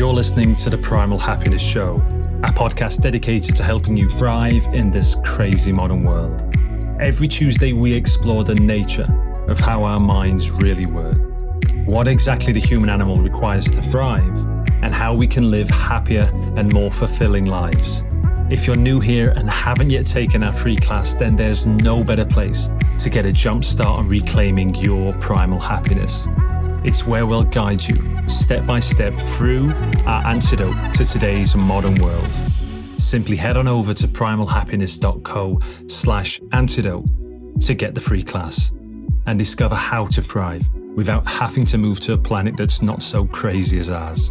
You're listening to the Primal Happiness Show, a podcast dedicated to helping you thrive in this crazy modern world. Every Tuesday, we explore the nature of how our minds really work, what exactly the human animal requires to thrive, and how we can live happier and more fulfilling lives. If you're new here and haven't yet taken our free class, then there's no better place to get a jump start on reclaiming your primal happiness. It's where we'll guide you step by step through our antidote to today's modern world. Simply head on over to primalhappiness.co/antidote to get the free class and discover how to thrive without having to move to a planet that's not so crazy as ours.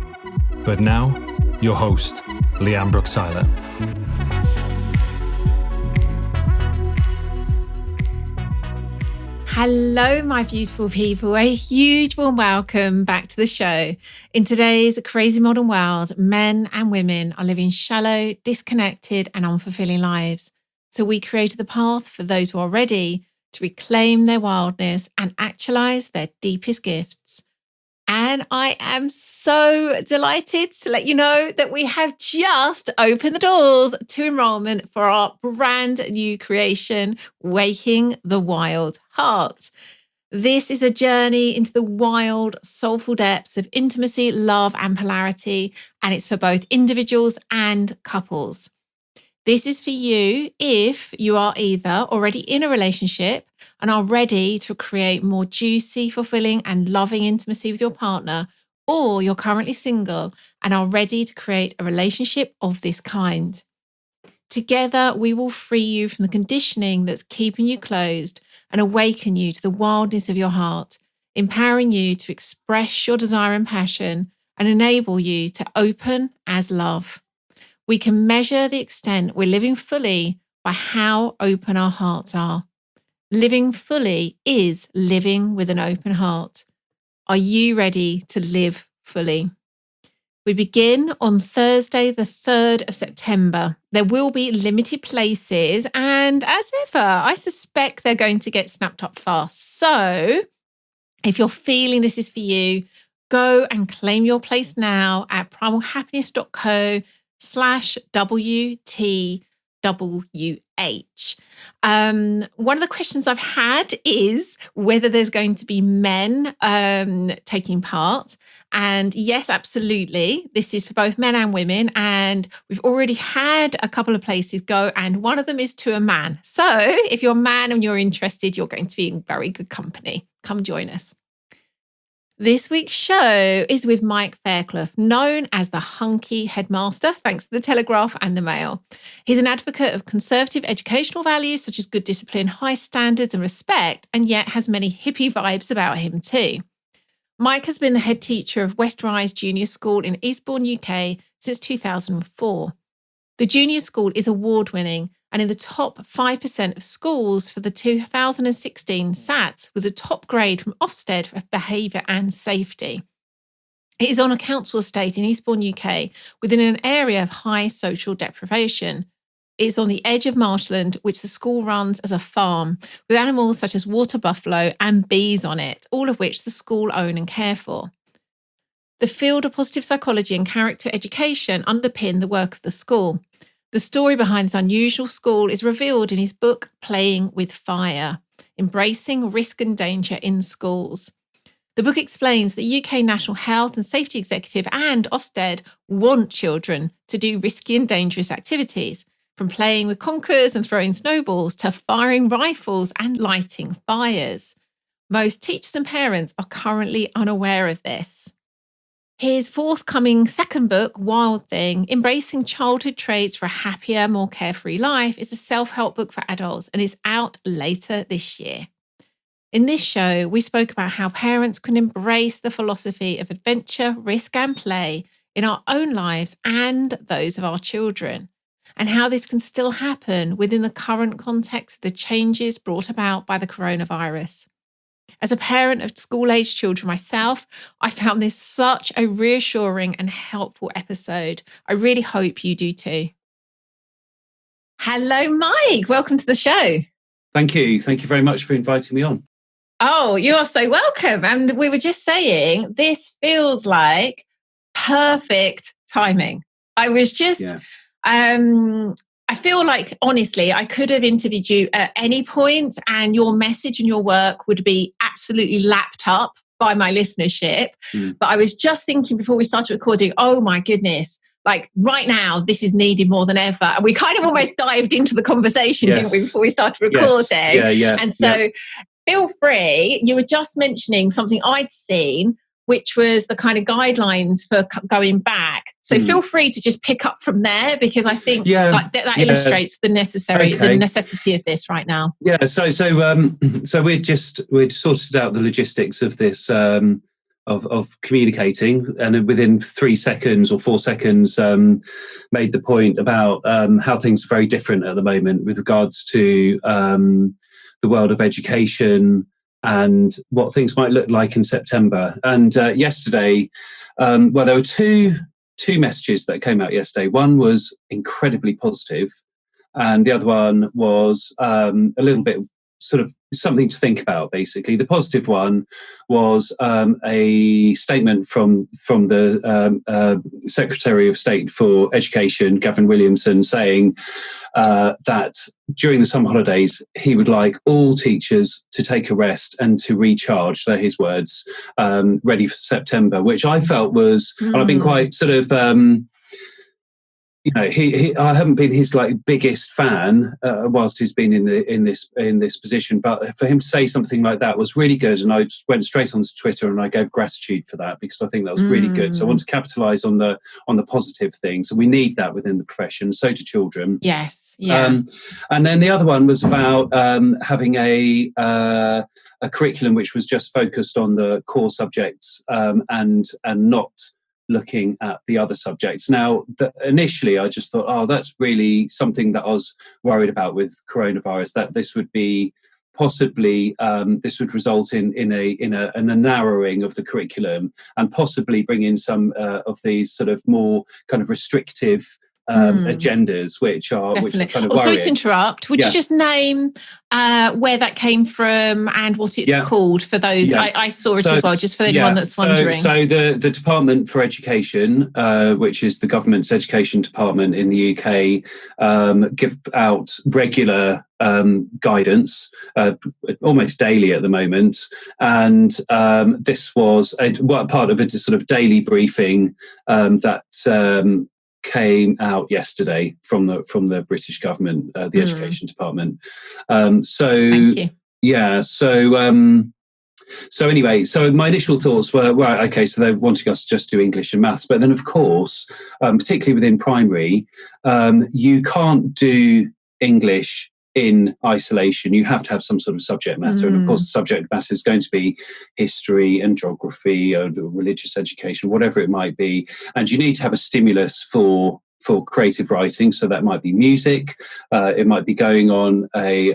But now, your host, Leanne Brook-Tyler. Hello, my beautiful people. A huge warm welcome back to the show. In today's crazy modern world, men and women are living shallow, disconnected, and unfulfilling lives. So we created the path for those who are ready to reclaim their wildness and actualize their deepest gifts. And I am so delighted to let you know that we have just opened the doors to enrollment for our brand new creation, Waking the Wild Heart. This is a journey into the wild, soulful depths of intimacy, love, and polarity, and it's for both individuals and couples. This is for you if you are either already in a relationship and are ready to create more juicy, fulfilling, and loving intimacy with your partner, or you're currently single and are ready to create a relationship of this kind. Together, we will free you from the conditioning that's keeping you closed and awaken you to the wildness of your heart, empowering you to express your desire and passion and enable you to open as love. We can measure the extent we're living fully by how open our hearts are. Living fully is living with an open heart. Are you ready to live fully? We begin on Thursday, the 3rd of September. There will be limited places, and as ever, I suspect they're going to get snapped up fast. So if you're feeling this is for you, go and claim your place now at primalhappiness.co/WTWH. One of the questions I've had is whether there's going to be men taking part. And yes, absolutely. This is for both men and women. And we've already had a couple of places go, and one of them is to a man. So if you're a man and you're interested, you're going to be in very good company. Come join us. This week's show is with Mike Fairclough, known as the Hunky Headmaster, thanks to the Telegraph and the Mail. He's an advocate of conservative educational values such as good discipline, high standards and respect, and yet has many hippie vibes about him too. Mike has been the head teacher of West Rise Junior School in Eastbourne, UK since 2004. The junior school is award-winning and in the top 5% of schools for the 2016 SATs with a top grade from Ofsted for behaviour and safety. It is on a council estate in Eastbourne, UK, within an area of high social deprivation. It is on the edge of marshland, which the school runs as a farm, with animals such as water buffalo and bees on it, all of which the school own and care for. The field of positive psychology and character education underpin the work of the school. The story behind this unusual school is revealed in his book, Playing with Fire, Embracing Risk and Danger in Schools. The book explains that the UK National Health and Safety Executive and Ofsted want children to do risky and dangerous activities, from playing with conkers and throwing snowballs to firing rifles and lighting fires. Most teachers and parents are currently unaware of this. His forthcoming second book, Wild Thing, Embracing Childhood Traits for a Happier, More Carefree Life, is a self-help book for adults and is out later this year. In this show, we spoke about how parents can embrace the philosophy of adventure, risk and play in our own lives and those of our children, and how this can still happen within the current context of the changes brought about by the coronavirus. As a parent of school-aged children myself, I found this such a reassuring and helpful episode. I really hope you do too. Hello, Mike. Welcome to the show. Thank you. Thank you very much for inviting me on. Oh, you are so welcome. And we were just saying, this feels like perfect timing. I was just, I feel like, honestly, I could have interviewed you at any point and your message and your work would be absolutely lapped up by my listenership. But I was just thinking before we started recording, oh my goodness, like right now, this is needed more than ever. And we kind of almost dived into the conversation, didn't we, before we started recording? And so feel free, you were just mentioning something I'd seen, which was the kind of guidelines for going back. So feel free to just pick up from there, because I think that illustrates the necessity of this right now. Yeah. So we'd sorted out the logistics of this, of communicating, and within 3 seconds or 4 seconds, made the point about how things are very different at the moment with regards to the world of education, and what things might look like in September. And yesterday, there were two messages that came out yesterday. One was incredibly positive, and the other one was a little bit sort of something to think about, basically. The positive one was a statement from the Secretary of State for Education, Gavin Williamson, saying that during the summer holidays, he would like all teachers to take a rest and to recharge, they're his words, ready for September, which I felt was, and I've been quite sort of, I haven't been his biggest fan whilst he's been in this position, but for him to say something like that was really good, and I just went straight onto Twitter and I gave gratitude for that, because I think that was really good. So I want to capitalise on the positive things, and we need that within the profession. So do children. Yes. Yeah. And then the other one was about having a curriculum which was just focused on the core subjects and not looking at the other subjects. Now, initially, I just thought, oh, that's really something that I was worried about with coronavirus, that this would be possibly, this would result in a narrowing of the curriculum, and possibly bring in some of these sort of more kind of restrictive agendas, which are kind of worrying. Sorry to interrupt. Would you just name where that came from and what it's called for those? I saw it as well, just for anyone that's wondering. So the Department for Education, which is the government's education department in the UK, give out regular guidance almost daily at the moment, and this was part of a sort of daily briefing that came out yesterday from the British government, the education department. Thank you. So anyway, so my initial thoughts were, right, okay, so they're wanting us to just do English and maths, but then of course, particularly within primary, you can't do English in isolation. You have to have some sort of subject matter, and of course the subject matter is going to be history and geography or religious education, whatever it might be, and you need to have a stimulus for creative writing. So that might be music, it might be going on a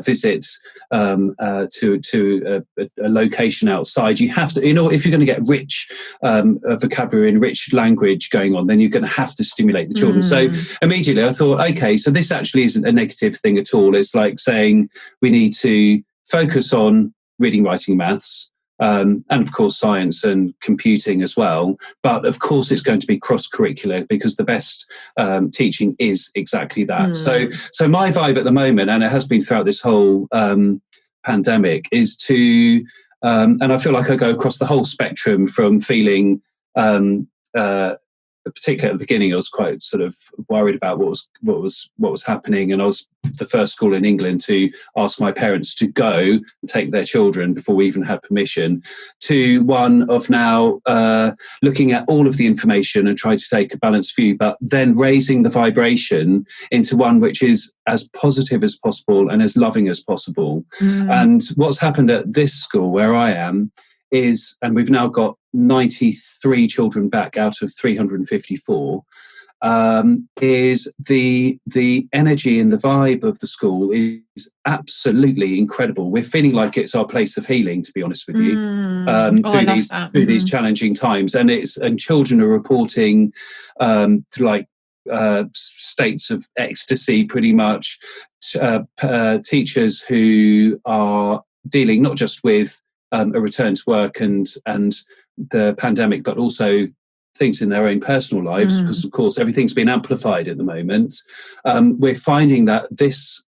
visit to a location outside. You have to, if you're going to get rich vocabulary and rich language going on, then you're going to have to stimulate the children. So immediately I thought, okay, so this actually isn't a negative thing at all. It's like saying we need to focus on reading, writing, maths, and of course science and computing as well, but of course it's going to be cross-curricular, because the best teaching is exactly that. So my vibe at the moment, and it has been throughout this whole pandemic, is to and I feel like I go across the whole spectrum from feeling particularly at the beginning, I was quite sort of worried about what was happening, and I was the first school in England to ask my parents to go and take their children before we even had permission, to one of now looking at all of the information and trying to take a balanced view, but then raising the vibration into one which is as positive as possible and as loving as possible. And what's happened at this school where I am is, and we've now got 93 children back out of 354, is the energy and the vibe of the school is absolutely incredible. We're feeling like it's our place of healing, to be honest with you, through these challenging times. And children are reporting through states of ecstasy, pretty much. Teachers who are dealing not just with a return to work and the pandemic, but also things in their own personal lives, because of course everything's been amplified at the moment, we're finding that this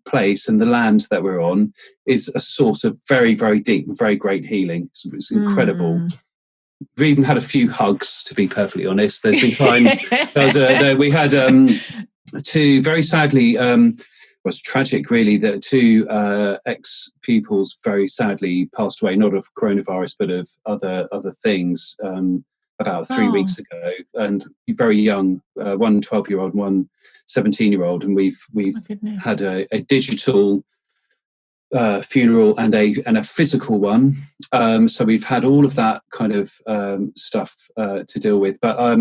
place and the land that we're on is a source of very, very deep, very great healing. It's incredible. We've even had a few hugs, to be perfectly honest. There's been times we had two, very sadly, was tragic really, that two ex-pupils very sadly passed away, not of coronavirus but of other things, about 3 weeks ago, and very young, one 12-year-old, one 17-year-old, and we've had a digital funeral and a physical one. So we've had all of that kind of stuff to deal with. But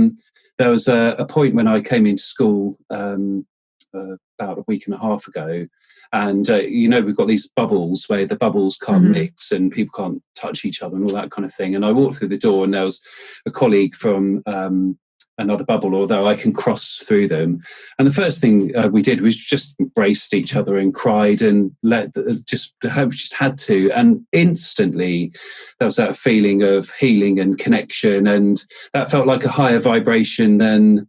there was a point when I came into school about a week and a half ago, and we've got these bubbles where the bubbles can't mix and people can't touch each other and all that kind of thing. And I walked through the door and there was a colleague from another bubble, although I can cross through them. And the first thing we did was just embraced each other and cried and just had to. And instantly there was that feeling of healing and connection, and that felt like a higher vibration than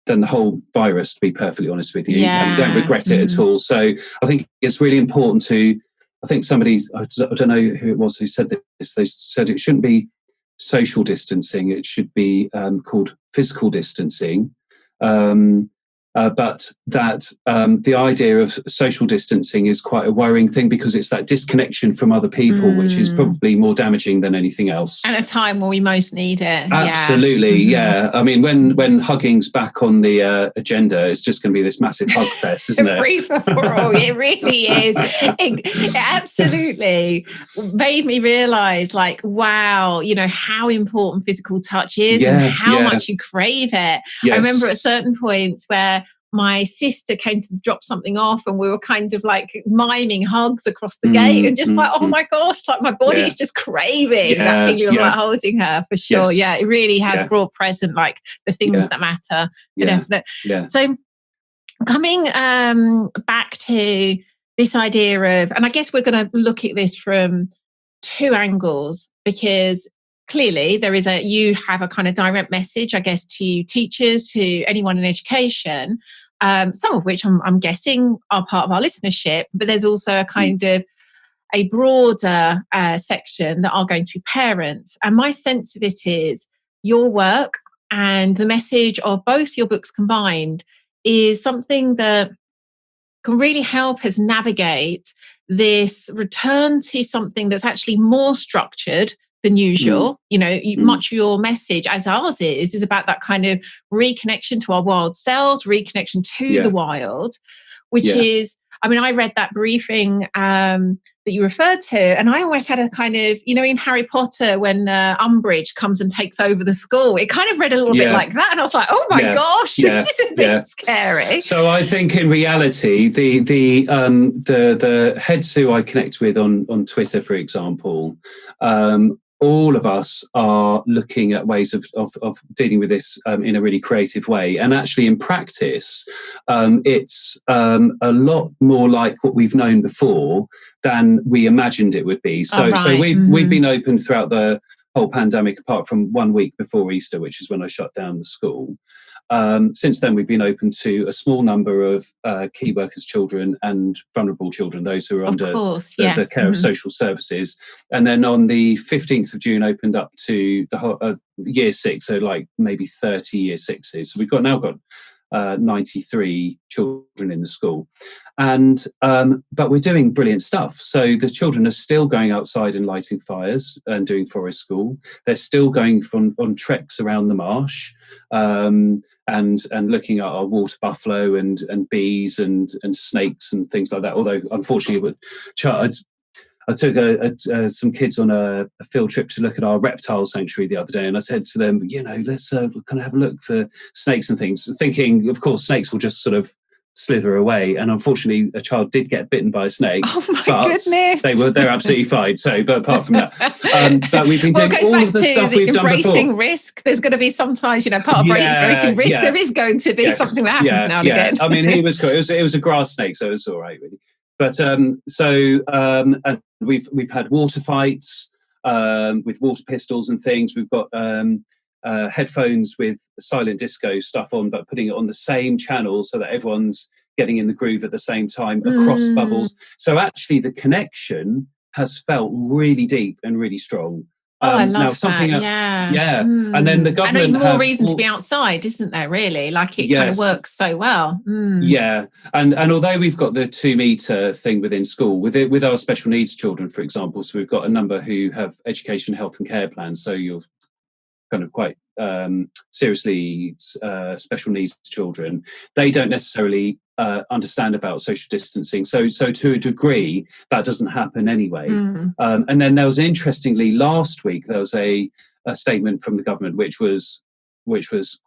the whole virus, to be perfectly honest with you. Yeah. And don't regret it at all. So I think it's really important to, I think somebody, I don't know who it was who said this, they said it shouldn't be social distancing, it should be called physical distancing. But that the idea of social distancing is quite a worrying thing, because it's that disconnection from other people, which is probably more damaging than anything else. At a time when we most need it. Absolutely, yeah. I mean, when hugging's back on the agenda, it's just going to be this massive hug fest, isn't it? Free for all. It really is. It absolutely made me realise, like, wow, how important physical touch is and how much you crave it. Yes. I remember at certain points where my sister came to drop something off and we were kind of like miming hugs across the gate and just like, oh my gosh, like my body is just craving that feeling of like holding her, for sure. Yes. Yeah, it really has brought present like the things that matter. So coming back to this idea of, and I guess we're going to look at this from two angles, because clearly you have a kind of direct message, I guess, to teachers, to anyone in education, some of which I'm guessing are part of our listenership, but there's also a kind of a broader section that are going to be parents. And my sense of it is your work and the message of both your books combined is something that can really help us navigate this return to something that's actually more structured than usual. Much of your message, as ours is about that kind of reconnection to our wild selves, reconnection to the wild, which is, I mean, I read that briefing that you referred to, and I almost had a kind of, in Harry Potter, when Umbridge comes and takes over the school, it kind of read a little bit like that, and I was like, oh my gosh, this is a bit scary. So I think in reality, the heads who I connect with on Twitter, for example, all of us are looking at ways of dealing with this in a really creative way. And actually in practice, it's a lot more like what we've known before than we imagined it would be. So we've been open throughout the whole pandemic, apart from 1 week before Easter, which is when I shut down the school. Since then, we've been open to a small number of key workers' children and vulnerable children, those who are under the care of social services. And then on the 15th of June, opened up to the whole year 6, so like maybe 30 year 6s. So we've now got 93 children in the school. And but we're doing brilliant stuff. So the children are still going outside and lighting fires and doing forest school. They're still going on treks around the marsh. And looking at our water buffalo and bees and snakes and things like that. Although, unfortunately, I took some kids on a field trip to look at our reptile sanctuary the other day, and I said to them, let's kind of have a look for snakes and things, thinking, of course, snakes will just sort of slither away. And unfortunately, a child did get bitten by a snake. Oh my goodness! They're absolutely fine. So, but apart from that, but we've been doing all of the stuff we've done before. Embracing risk. There's going to be sometimes, part of embracing risk. There is going to be something that happens now and again. I mean, he was cool. It was a grass snake, so it was all right, really. But and we've had water fights with water pistols and things. We've got headphones with silent disco stuff on, but putting it on the same channel so that everyone's getting in the groove at the same time across bubbles. So actually the connection has felt really deep and really strong. I love that. Yeah. And then the government and even more reason to be outside, isn't there, really? Like it kind of works so well. Yeah. And although we've got the 2 metre thing within school, with our special needs children, for example, so we've got a number who have education, health and care plans. So you're kind of quite seriously special needs children. They don't necessarily understand about social distancing. So to a degree, that doesn't happen anyway. And then there was, interestingly, last week, there was a statement from the government which was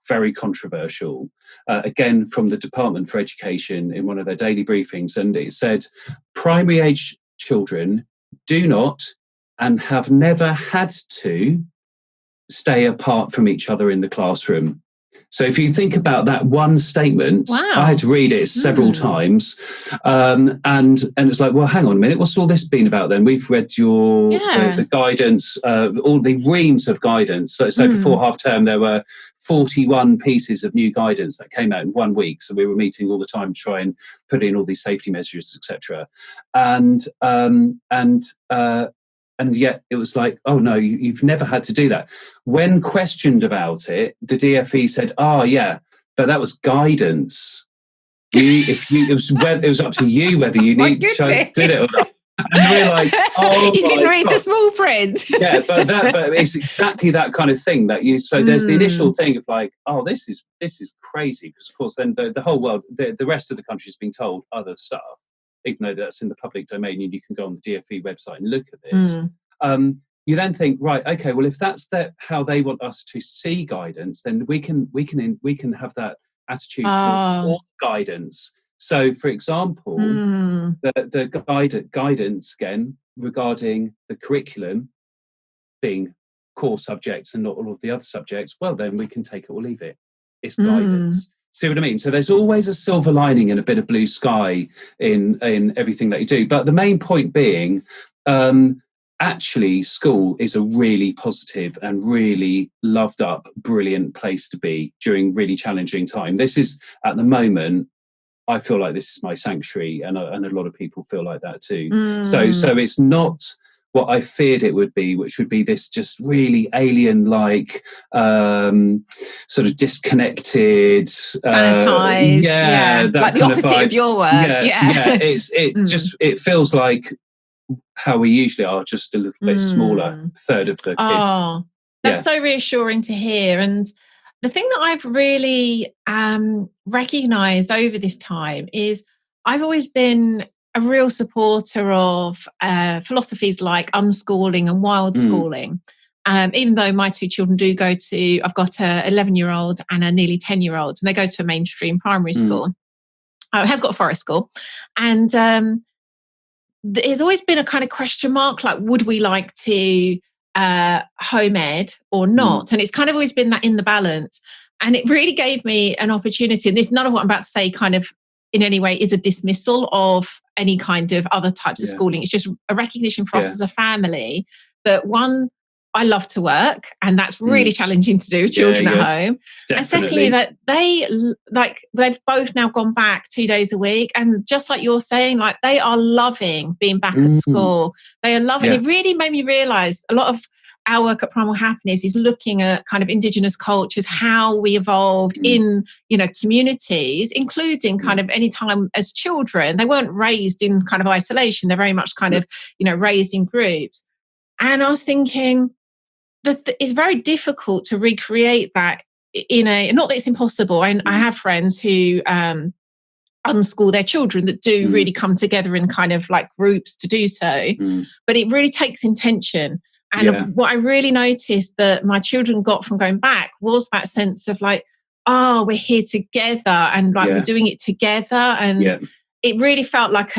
very controversial, again, from the Department for Education in one of their daily briefings. And it said, primary age children do not and have never had to stay apart from each other in the classroom. So if you think about that one statement, I had to read it several times, and it's like, well, hang on a minute, what's all this been about then? We've read your the guidance, all the reams of guidance. So before half term, there were 41 pieces of new guidance that came out in 1 week. So we were meeting all the time to try and put in all these safety measures, etc. And yet it was like, oh no, you've never had to do that. When questioned about it, the DfE said, but that was guidance. It was up to you whether you did it or not. And we're like, oh, you didn't read the small print. but it's exactly that kind of thing that you. So there's the initial thing of like, oh, this is crazy, because of course then the whole world, the rest of the country is being told other stuff, even though that's in the public domain and you can go on the DfE website and look at this. You then think, right, okay, well, if that's how they want us to see guidance, then we can have that attitude towards all guidance. So, for example, the guidance again regarding the curriculum being core subjects and not all of the other subjects, well, then we can take it or leave it. It's guidance. See what I mean? So there's always a silver lining and a bit of blue sky in everything that you do. But the main point being, actually, school is a really positive and really loved up, brilliant place to be during really challenging time. This is, at the moment, I feel like this is my sanctuary, and a lot of people feel like that too. So it's not what I feared it would be, which would be this just really alien-like, sort of disconnected, sanitized, like the opposite of your work. It feels like how we usually are, just a little bit smaller, third of the kids. That's so reassuring to hear. And the thing that I've really recognised over this time is I've always been a real supporter of philosophies like unschooling and wild schooling. Even though my 2 children do go to, I've got a 11-year-old and a nearly 10-year-old, and they go to a mainstream primary school. It has got a forest school. And there's always been a kind of question mark, like, would we like to home ed or not? And it's kind of always been that in the balance. And it really gave me an opportunity, and this, none of what I'm about to say kind of in any way is a dismissal of any kind of other types of schooling. It's just a recognition for us as a family that, one, I love to work, and that's really challenging to do with children at home. Definitely. And secondly, that they've both now gone back 2 days a week, and just like you're saying, like, they are loving being back at school. They are loving it. Really made me realise a lot of our work at Primal Happiness is looking at kind of Indigenous cultures, how we evolved in, communities, including kind of any time as children. They weren't raised in kind of isolation. They're very much kind of, raised in groups. And I was thinking that it's very difficult to recreate that not that it's impossible. I have friends who unschool their children that do really come together in kind of like groups to do so. But it really takes intention. And what I really noticed that my children got from going back was that sense of like, we're here together, and like we're doing it together. And it really felt like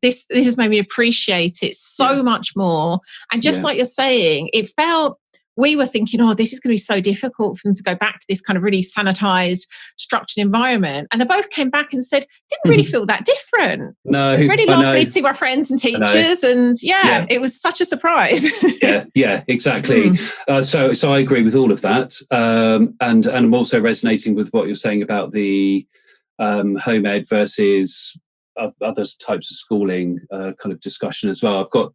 this has made me appreciate it so much more. And just like you're saying, it felt we were thinking, oh, this is going to be so difficult for them to go back to this kind of really sanitized, structured environment. And they both came back and said, didn't really feel that different. No, really lovely to see my friends and teachers. And it was such a surprise. yeah, exactly. So I agree with all of that. And I'm also resonating with what you're saying about the home ed versus other types of schooling kind of discussion as well. I've got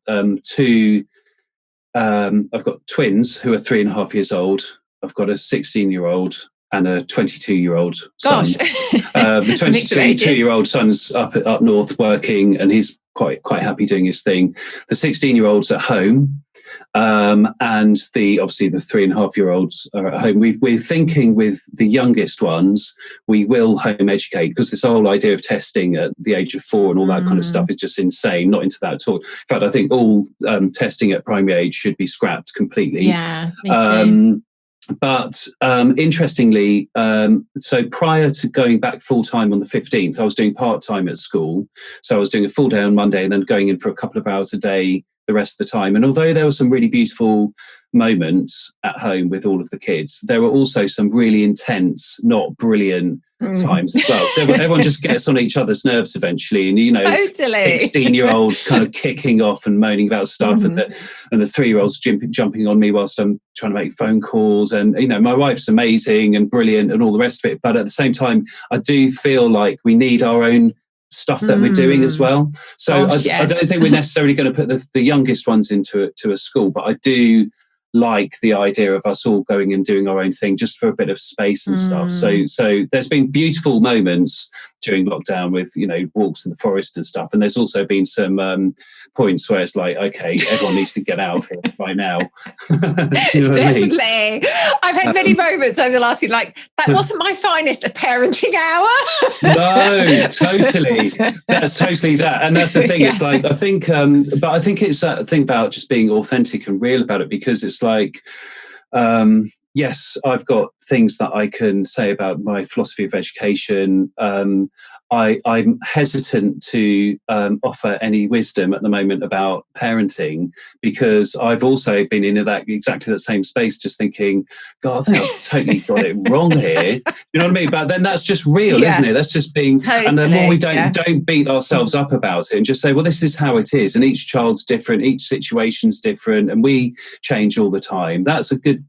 I've got twins who are 3.5 years old. I've got a 16-year-old and a 22-year-old son. The 22-year-old son's up north working, and he's quite happy doing his thing. The 16-year-old's at home, and obviously the 3.5-year-olds are at home. We're thinking with the youngest ones, we will home educate, because this whole idea of testing at the age of 4 and all that kind of stuff is just insane. Not into that at all. In fact, I think all testing at primary age should be scrapped completely. Yeah, me too. But interestingly, so prior to going back full-time on the 15th, I was doing part-time at school. So I was doing a full day on Monday and then going in for a couple of hours a day the rest of the time. And although there were some really beautiful moments at home with all of the kids, there were also some really intense, not brilliant times as well. So everyone just gets on each other's nerves eventually. And, 16-year-olds kind of kicking off and moaning about stuff, and the 3-year-olds jumping on me whilst I'm trying to make phone calls. And, my wife's amazing and brilliant and all the rest of it. But at the same time, I do feel like we need our own stuff that we're doing as well. So I don't think we're necessarily going to put the youngest ones into a school, but I do like the idea of us all going and doing our own thing just for a bit of space and stuff. So there's been beautiful moments during lockdown with, walks in the forest and stuff. And there's also been some points where it's like, okay, everyone needs to get out of here by now. Definitely. I mean? I've had many moments over the last week, like, that wasn't my finest of parenting hour. No, totally. That's totally that. And that's the thing. It's like, I think it's that thing about just being authentic and real about it, because it's like, yes, I've got things that I can say about my philosophy of education. I'm hesitant to offer any wisdom at the moment about parenting, because I've also been in exactly that same space, just thinking, God, I think I've totally got it wrong here. You know what I mean? But then that's just real, isn't it? That's just being, totally, and the more we don't beat ourselves up about it and just say, well, this is how it is. And each child's different, each situation's different, and we change all the time. That's a good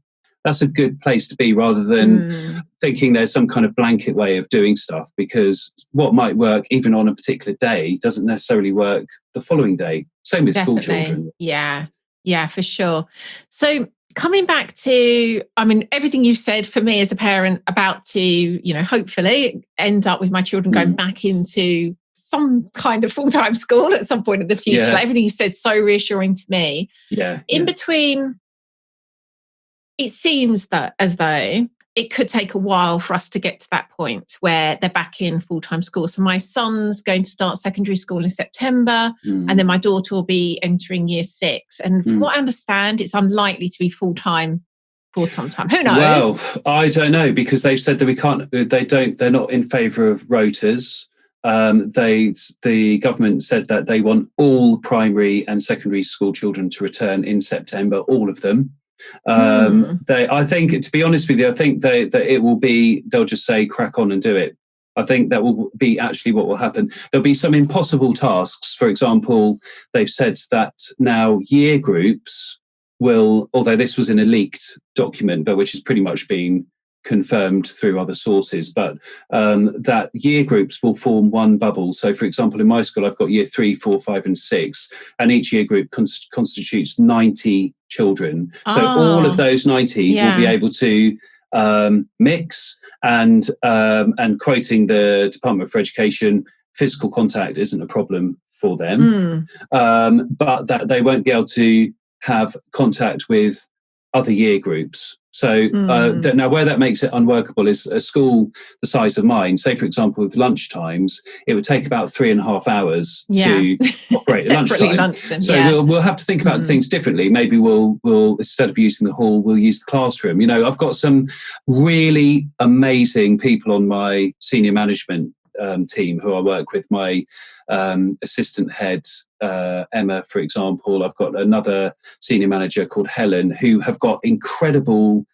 place to be, rather than thinking there's some kind of blanket way of doing stuff, because what might work even on a particular day doesn't necessarily work the following day. Same with school children. Yeah, for sure. So coming back to, everything you've said for me as a parent about to, hopefully end up with my children going back into some kind of full-time school at some point in the future. Like, everything you said, so reassuring to me. In between, it seems as though it could take a while for us to get to that point where they're back in full-time school. So my son's going to start secondary school in September, and then my daughter will be entering year 6. And from what I understand, it's unlikely to be full-time for some time. Who knows? Well, I don't know, because they've said that they're not in favour of rotas. The government said that they want all primary and secondary school children to return in September, all of them. I think, to be honest with you, I think that it will be, they'll just say crack on and do it. I think that will be actually what will happen. There'll be some impossible tasks. For example, they've said that now year groups will, although this was in a leaked document, but which has pretty much been confirmed through other sources, but that year groups will form one bubble. So, for example, in my school, I've got year 3, 4, 5, and 6, and each year group constitutes 90 children. So all of those 90 will be able to mix, and quoting the Department for Education, physical contact isn't a problem for them, but that they won't be able to have contact with other year groups. So now where that makes it unworkable is a school the size of mine. Say, for example, with lunch times, it would take about 3.5 hours to operate at lunchtime. So we'll have to think about things differently. Maybe we'll instead of using the hall, we'll use the classroom. I've got some really amazing people on my senior management team who I work with. My assistant head Emma, for example. I've got another senior manager called Helen, who have got incredible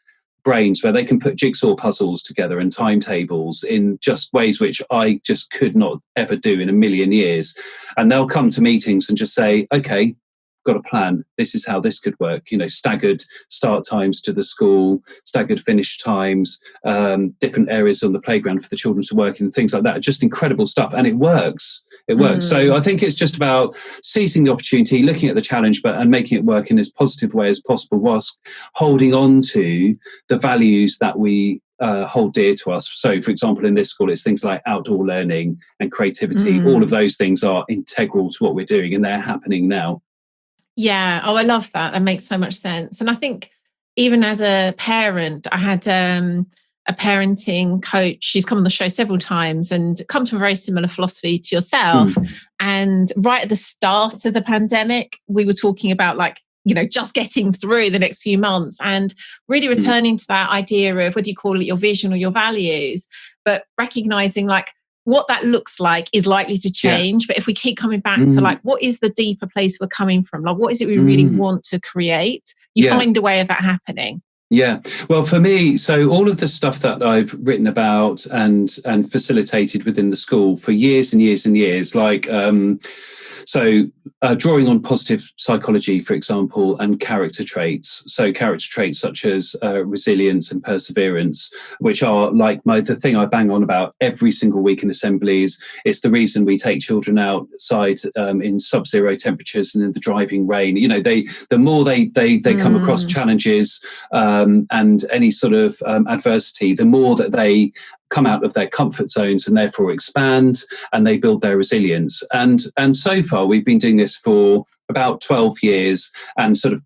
brains where they can put jigsaw puzzles together and timetables in just ways which I just could not ever do in a million years. And they'll come to meetings and just say, okay, got a plan. This is how this could work. Staggered start times to the school, staggered finish times, different areas on the playground for the children to work in, things like that. Just incredible stuff. And it works. It works. So I think it's just about seizing the opportunity, looking at the challenge, and making it work in as positive way as possible, whilst holding on to the values that we hold dear to us. So, for example, in this school, it's things like outdoor learning and creativity. All of those things are integral to what we're doing, and they're happening now. Yeah. Oh, I love that. That makes so much sense. And I think even as a parent, I had a parenting coach. She's come on the show several times and come to a very similar philosophy to yourself. And right at the start of the pandemic, we were talking about just getting through the next few months and really returning to that idea of whether you call it your vision or your values, but recognizing what that looks like is likely to change. But if we keep coming back to what is the deeper place we're coming from? What is it we really want to create? You find a way of that happening. Yeah. Well, for me, so all of the stuff that I've written about and facilitated within the school for years and years and years, drawing on positive psychology, for example, and character traits. So character traits such as resilience and perseverance, which are the thing I bang on about every single week in assemblies. It's the reason we take children outside in sub-zero temperatures and in the driving rain. The more they come across challenges and any sort of adversity, the more that they come out of their comfort zones and therefore expand, and they build their resilience. And so far, we've been doing this for about 12 years, and sort of,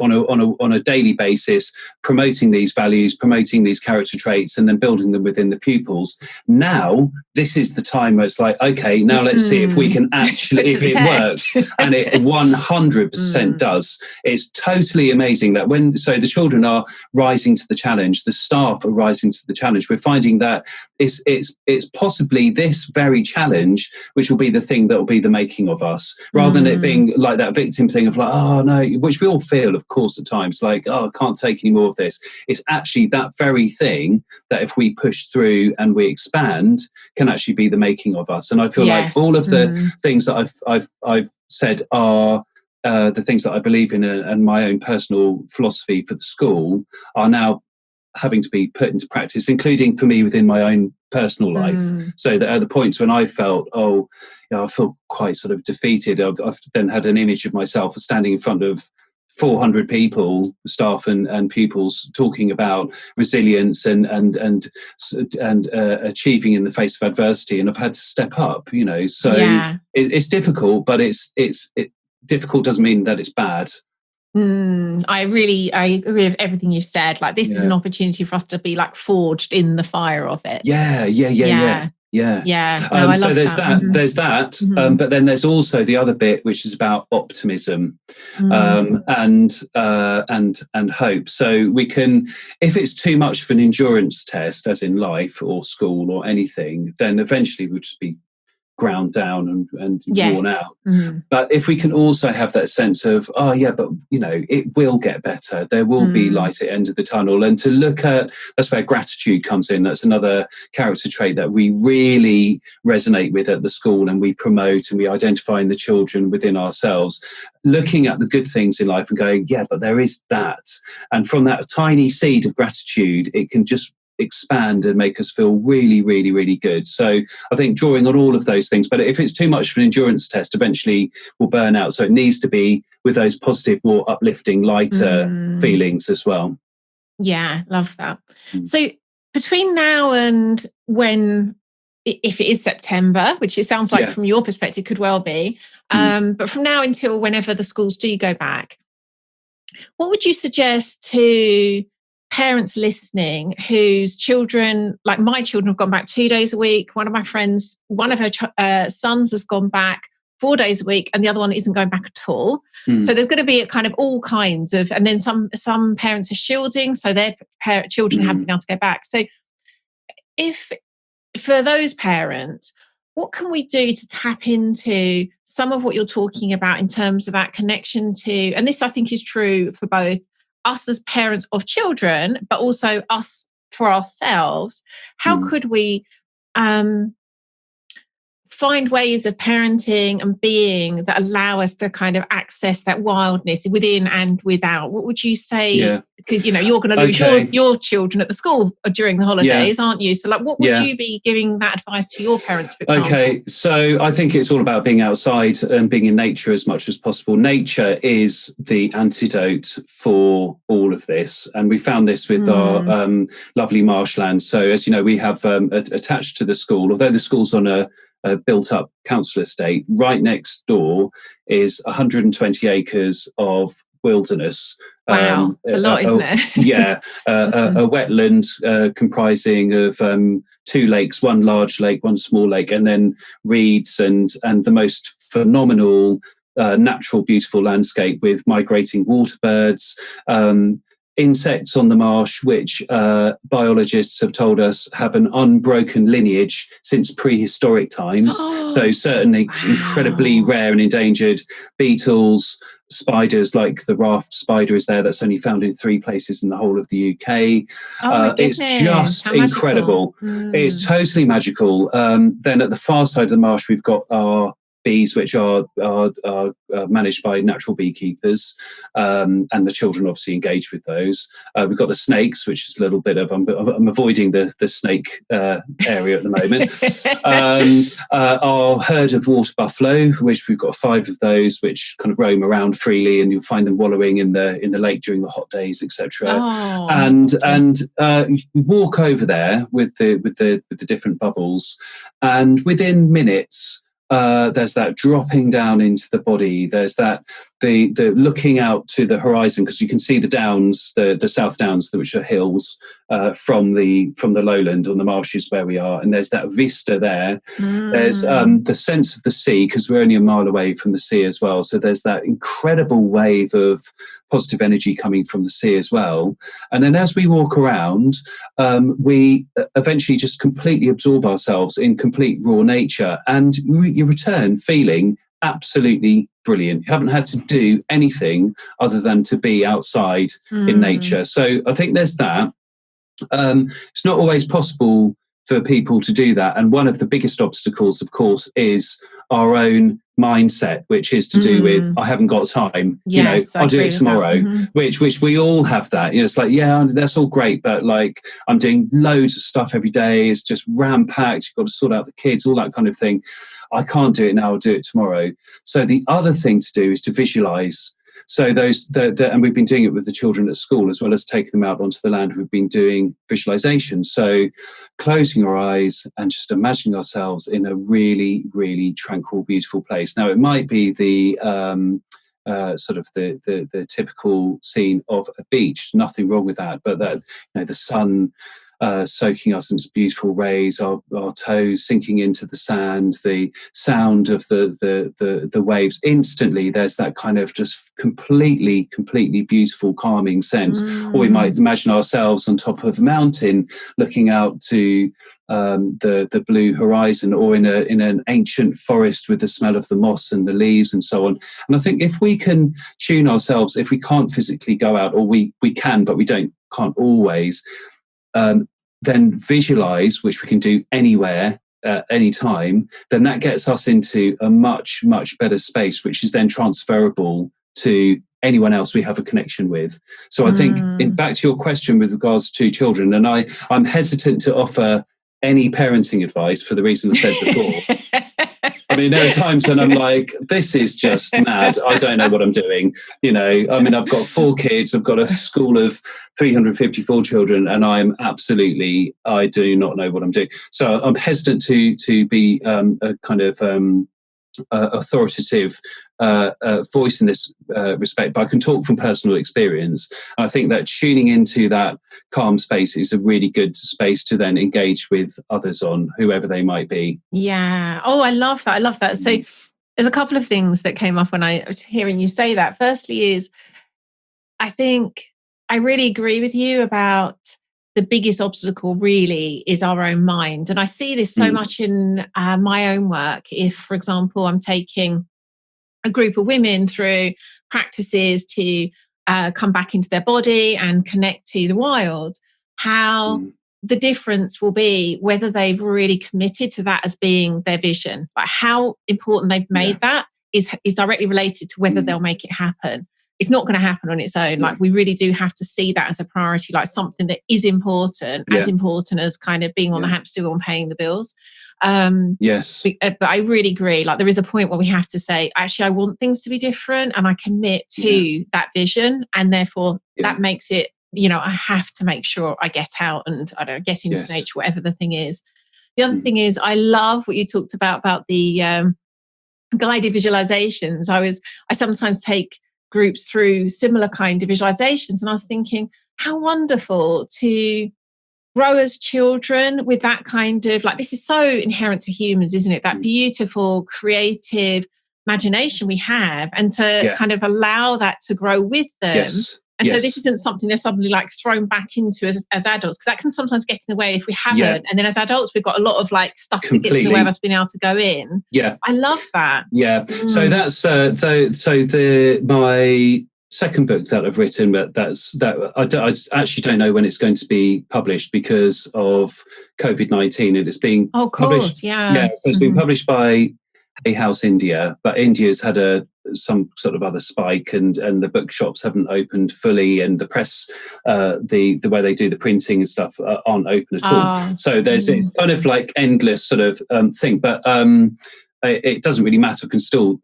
on a daily basis, promoting these values, promoting these character traits, and then building them within the pupils. Now, this is the time where it's okay, now let's see if we can actually, if it works. And it 100% does. It's totally amazing that the children are rising to the challenge, the staff are rising to the challenge. We're finding that it's possibly this very challenge which will be the thing that will be the making of us, rather than it being like that victim thing of oh no, which we all feel, of course, at times, I can't take any more of this. It's actually that very thing that if we push through and we expand can actually be the making of us. And I feel like all of the things that I've said are the things that I believe in, and my own personal philosophy for the school are now having to be put into practice, including for me within my own personal life. So that at the points when I felt, I feel quite sort of defeated, I've then had an image of myself standing in front of 400 people, staff and pupils, talking about resilience and achieving in the face of adversity, and I've had to step up. It's difficult, but it's difficult doesn't mean that it's bad. I agree with everything you've said. This is an opportunity for us to be forged in the fire of it. Yeah. No, so there's that. But then there's also the other bit, which is about optimism and hope. So we can, if it's too much of an endurance test, as in life or school or anything, then eventually we'll just be ground down and worn out. But if we can also have that sense of it will get better, there will be light at the end of the tunnel, and to look at, that's where gratitude comes in. That's another character trait that we really resonate with at the school, and we promote and we identify in the children within ourselves, looking at the good things in life and going, but there is that, and from that tiny seed of gratitude it can just expand and make us feel really, really, really good. So I think drawing on all of those things, but if it's too much of an endurance test, eventually we'll burn out. So it needs to be with those positive, more uplifting, lighter feelings as well. Yeah, love that. So between now and when, if it is September, which it sounds like from your perspective could well be, but from now until whenever the schools do go back, what would you suggest to parents listening whose children, like my children, have gone back 2 days a week? One of my friends, one of her sons has gone back 4 days a week, and the other one isn't going back at all. So there's going to be a kind of all kinds of, and then some parents are shielding, so their children haven't been able to go back. So if for those parents, what can we do to tap into some of what you're talking about in terms of that connection to, and this I think is true for both us as parents of children, but also us for ourselves. How could we find ways of parenting and being that allow us to kind of access that wildness within and without? What would you say? Because you're going to lose your children at the school during the holidays, aren't you? So what would you be giving that advice to your parents, for example? Okay, so I think it's all about being outside and being in nature as much as possible. Nature is the antidote for all of this, and we found this with our lovely marshland. So as you know, we have attached to the school, although the school's on a built up council estate, right next door is 120 acres of wilderness. Wow, it's a lot, isn't it? A wetland comprising of 2 lakes, one large lake, one small lake, and then reeds and the most phenomenal natural, beautiful landscape with migrating water birds, insects on the marsh, which biologists have told us have an unbroken lineage since prehistoric times. So certainly incredibly rare and endangered beetles, spiders like the raft spider is there, that's only found in 3 places in the whole of the UK. It's just incredible. It's totally magical. Then at the far side of the marsh, we've got our bees, which are managed by natural beekeepers, and the children obviously engage with those. We've got the snakes, which is a little bit of, I'm avoiding the snake area at the moment. Our herd of water buffalo, which we've got 5 of those, which kind of roam around freely, and you'll find them wallowing in the lake during the hot days, etc. And you walk over there with the different bubbles, and within minutes, there's that dropping down into the body. There's that the looking out to the horizon, because you can see the downs, the South Downs, which are hills from the lowland on the marshes where we are, and there's that vista there. There's the sense of the sea, because we're only a mile away from the sea as well. So there's that incredible wave of positive energy coming from the sea as well. And then as we walk around, we eventually just completely absorb ourselves in complete raw nature, and you return feeling absolutely brilliant. You haven't had to do anything other than to be outside in nature. So I think there's that. It's not always possible for people to do that. And one of the biggest obstacles, of course, is our own mindset, which is to do with, I haven't got time, I'll do it tomorrow, which we all have that. It's like, that's all great, but like, I'm doing loads of stuff every day. It's just ram-packed. You've got to sort out the kids, all that kind of thing. I can't do it now, I'll do it tomorrow. So the other thing to do is to visualize. So and we've been doing it with the children at school, as well as taking them out onto the land. We've been doing visualization. So closing our eyes and just imagining ourselves in a really, really tranquil, beautiful place. Now, it might be the sort of the typical scene of a beach. Nothing wrong with that, but that the sun soaking us in its beautiful rays, our toes sinking into the sand, the sound of the waves. Instantly, there's that kind of just completely beautiful, calming sense. Or we might imagine ourselves on top of a mountain, looking out to the blue horizon, or in an ancient forest with the smell of the moss and the leaves and so on. And I think if we can tune ourselves, if we can't physically go out, or we can, but we can't always. Then visualize, which we can do anywhere, anytime, then that gets us into a much better space, which is then transferable to anyone else we have a connection with. So I think, back to your question with regards to children, and I'm hesitant to offer any parenting advice for the reason I said before. I mean, there are times when I'm like, this is just mad. I don't know what I'm doing. I've got 4 kids. I've got a school of 354 children, and I do not know what I'm doing. So I'm hesitant to be a kind of authoritative voice in this respect, but I can talk from personal experience. And I think that tuning into that calm space is a really good space to then engage with others on, whoever they might be. Yeah. Oh, I love that. So there's a couple of things that came up when I was hearing you say that. Firstly is, I think I really agree with you about the biggest obstacle really is our own mind. And I see this so much in my own work. If, for example, I'm taking a group of women through practices to come back into their body and connect to the wild, how the difference will be whether they've really committed to that as being their vision. Like how important they've made that is directly related to whether they'll make it happen. It's not going to happen on its own. Like we really do have to see that as a priority, like something that is important, as important as kind of being on the hamster wheel and paying the bills. Yes. But I really agree. Like there is a point where we have to say, actually, I want things to be different and I commit to that vision. And therefore that makes it, you know, I have to make sure I get out and I don't know, get into nature, whatever the thing is. The other thing is I love what you talked about the guided visualizations. I sometimes take groups through similar kind of visualizations. And I was thinking, how wonderful to grow as children with that kind of, like, this is so inherent to humans, isn't it? That beautiful, creative imagination we have, and to kind of allow that to grow with them. Yes. And so this isn't something they're suddenly like thrown back into as adults, because that can sometimes get in the way if we haven't. And then as adults, we've got a lot of like stuff that gets in the way of us being able to go in. Yeah. I love that. Yeah. So that's my second book that I've written, but I actually don't know when it's going to be published because of COVID-19, and it's being published. So it's been published by Hay House India, but India's had some sort of other spike, and the bookshops haven't opened fully, and the press, the way they do the printing and stuff aren't open at all. So there's it's kind of like endless sort of thing, but it doesn't really matter. We can still